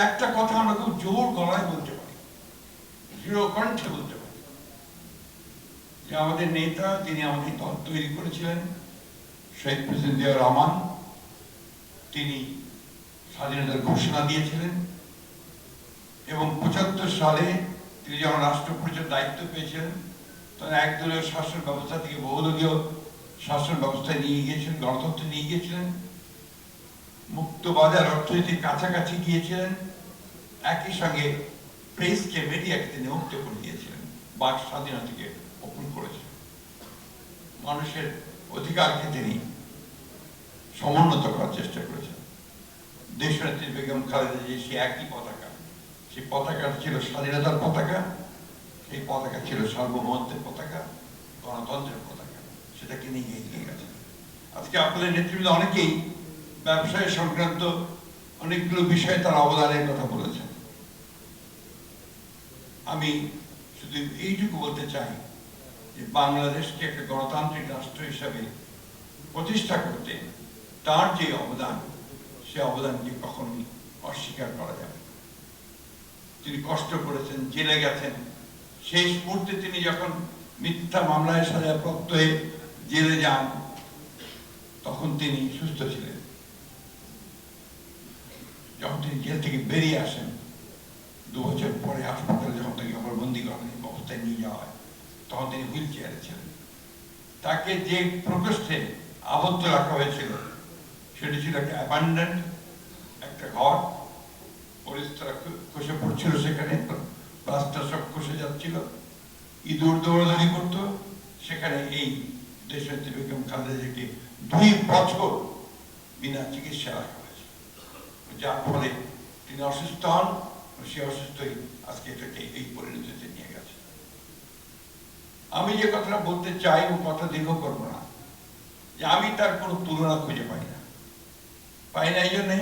একটা কথা আমরা খুব জোর গলায় বলতে পারি, দৃঢ় কণ্ঠে বলতে পারি, যে আমাদের নেতা, যিনি আমাদের দল তৈরি করেছিলেন, শহীদ প্রেসিডেন্ট জিয়াউর রহমান, তিনি স্বাধীনতার ঘোষণা দিয়েছিলেন এবং ৭৫ সালে তিনি যখন রাষ্ট্র পরিচালনার দায়িত্ব পেয়েছিলেন, তখন একদলীয় শাসন ব্যবস্থা থেকে বহুদলীয় শাসন ব্যবস্থায় নিয়ে গিয়েছিলেন, গণতন্ত্রে নিয়ে গিয়েছিলেন, মুক্ত বাজার অর্থনীতির কাছাকাছি গিয়েছিলেন, একই সঙ্গে প্রেসকে, মিডিয়াকে তিনি মুক্ত করে দিয়েছিলেন, বাক স্বাধীনতাকে ওপেন করেছিলেন, মানুষের অধিকারকে তিনি সমুন্নত করার চেষ্টা করেছেন। দেশনেত্রী বেগম খালেদা জিয়া সে একই পতাকা, সেই পতাকা ছিল স্বাধীনতার পতাকা, সেই পতাকা ছিল সার্বভৌমত্বের পতাকা, গণতন্ত্রের পতাকা, সেটাকে নিয়ে এগিয়ে গেছে। আজকে আপনাদের নেতৃবৃন্দ অনেকেই ব্যবসায় সংক্রান্ত অনেকগুলো বিষয়ে তার অবদানের কথা বলেছেন। আমি শুধু এইটুকু বলতে চাই যে বাংলাদেশকে একটা গণতান্ত্রিক রাষ্ট্র হিসাবে প্রতিষ্ঠা করতে তার যে অবদান, সে অবদানকে কখনোই অস্বীকার করা যাবে। তিনি কষ্ট করেছেন, জেলে গেছেন, শেষ মুহূর্তে তিনি যখন মিথ্যা মামলায় সাজাপ্রাপ্ত হয়ে জেলে যান, তখন তিনি সুস্থ ছিলেন। যখন তিনি জেল থেকে বেরিয়ে আসেন, 2 বছর পরে হাসপাতালে যখন তাকে আবার বন্দি করার অবস্থায় নিয়ে যাওয়া হয়, তখন তিনি হুইল চেয়ারে ছিলেন। তাকে যে প্রকোষ্ঠে আবদ্ধ রাখা হয়েছিল, সেটি ছিল একটা অ্যাবান্ডেন্ট একটা ঘর, পরিস্তরা খসে পড়ছিল, সেখানে প্লাস্টার সব খসে যাচ্ছিল, ইঁদুর দৌড়াদৌড়ি করতো। সেখানে এই দেশনেত্রী বেগম খালেদা জিয়াকে 2 বছর বিনা চিকিৎসা রাখা হয়েছে, যার ফলে তিনি অসুস্থ হন। সে অসুস্থই আজকে এটাকে এই পরিণতিতে নিয়ে গেছে। আমি যে কথাটা বলতে চাই, ও কথা দীর্ঘ করবো না, যে আমি তার কোনো তুলনা খুঁজে পাই না। এই জন্যে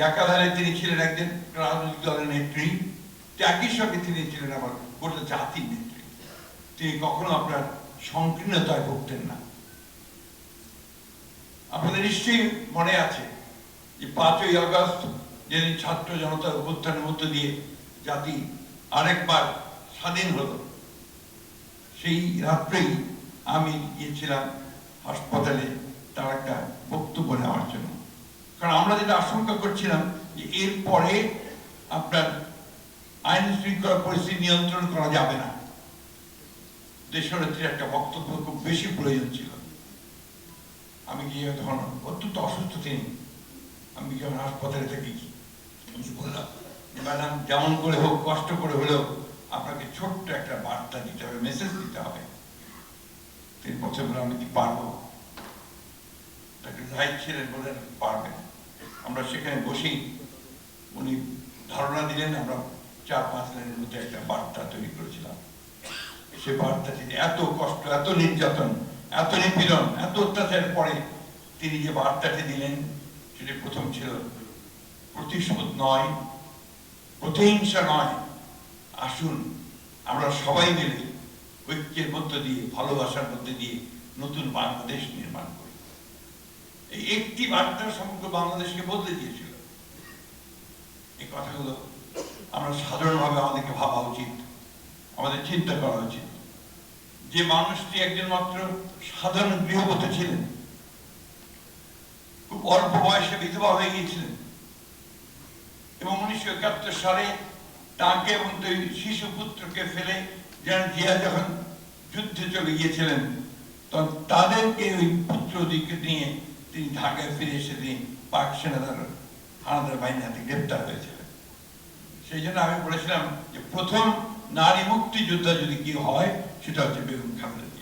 একাধারে তিনি ছিলেন একজন রাজনৈতিক দলের নেত্রী, একই সঙ্গে তিনি ছিলেন আমার গোটা জাতির নেত্রী। তিনি কখনো আপনার সংকীর্ণতায় ভুগতেন না। আপনাদের নিশ্চয়ই মনে আছে যে 5ই আগস্ট যেদিন ছাত্র জনতার অভ্যুত্থানের মধ্য দিয়ে জাতি আরেকবার স্বাধীন হলো, সেই রাত্রেই আমি গিয়েছিলাম হাসপাতালে তার একটা বক্তব্য নেওয়ার জন্য। কারণ আমরা যেটা আশঙ্কা করছিলাম যে এরপরে আপনার আইন শৃঙ্খলা পরিস্থিতি নিয়ন্ত্রণ করা যাবে না, দেশনেত্রীর একটা বক্তব্য খুব বেশি প্রয়োজন ছিল। আমি গিয়ে তখন অত্যন্ত অসুস্থ তিনি, আমি যখন হাসপাতালে থাকি, আমি বললাম যে ম্যাডাম, যেমন করে হোক, কষ্ট করে হলেও আপনাকে ছোট্ট একটা বার্তা দিতে হবে, মেসেজ দিতে হবে। তিনি প্রথমে বললেন, আমি কি পারবো? তাকে যাই ছিলেন বলেন পারবেন। আমরা সেখানে বসেই উনি ধারণা দিলেন, আমরা 4-5 লাইনের মধ্যে একটা বার্তা তৈরি করেছিলাম। সে বার্তাটি এত কষ্ট, এত নির্যাতন, এত নিপীড়ন, এত অত্যাচারের পরে তিনি যে বার্তাটি দিলেন, সেটি প্রথম ছিল প্রতিশোধ নয়, প্রতিহিংসা নয়, আসুন আমরা সবাই মিলে ঐক্যের মধ্য দিয়ে, ভালোবাসার মধ্যে দিয়ে নতুন বাংলাদেশ নির্মাণ করি। এই একটি বার্তা সমগ্র বাংলাদেশকে বদলে দিয়েছিল। এই কথাগুলো আমরা সাধারণভাবে আমাদেরকে ভাবা উচিত, আমাদের চিন্তা করা উচিত। যে মানুষটি একজন মাত্র সাধারণ গৃহবধূ ছিলেন, খুব অল্প বয়সে বিধবা হয়ে গিয়েছিলেন, এবং 1971 সালে তাকে এবং শিশু পুত্রকে ফেলে জিয়া যখন যুদ্ধে চলে গিয়েছিলেন, তখন তাদেরকে ওই পুত্রদিকে নিয়ে তিনি ঢাকায় ফিরে এসে তিনি পাক সেনাদার হানাদার বাহিনীর হাতে গ্রেপ্তার হয়েছিলেন। সেই জন্য আমি বলেছিলাম যে প্রথম নারী মুক্তিযোদ্ধা যদি কি হয়, সেটা হচ্ছে বেগম খালেদা।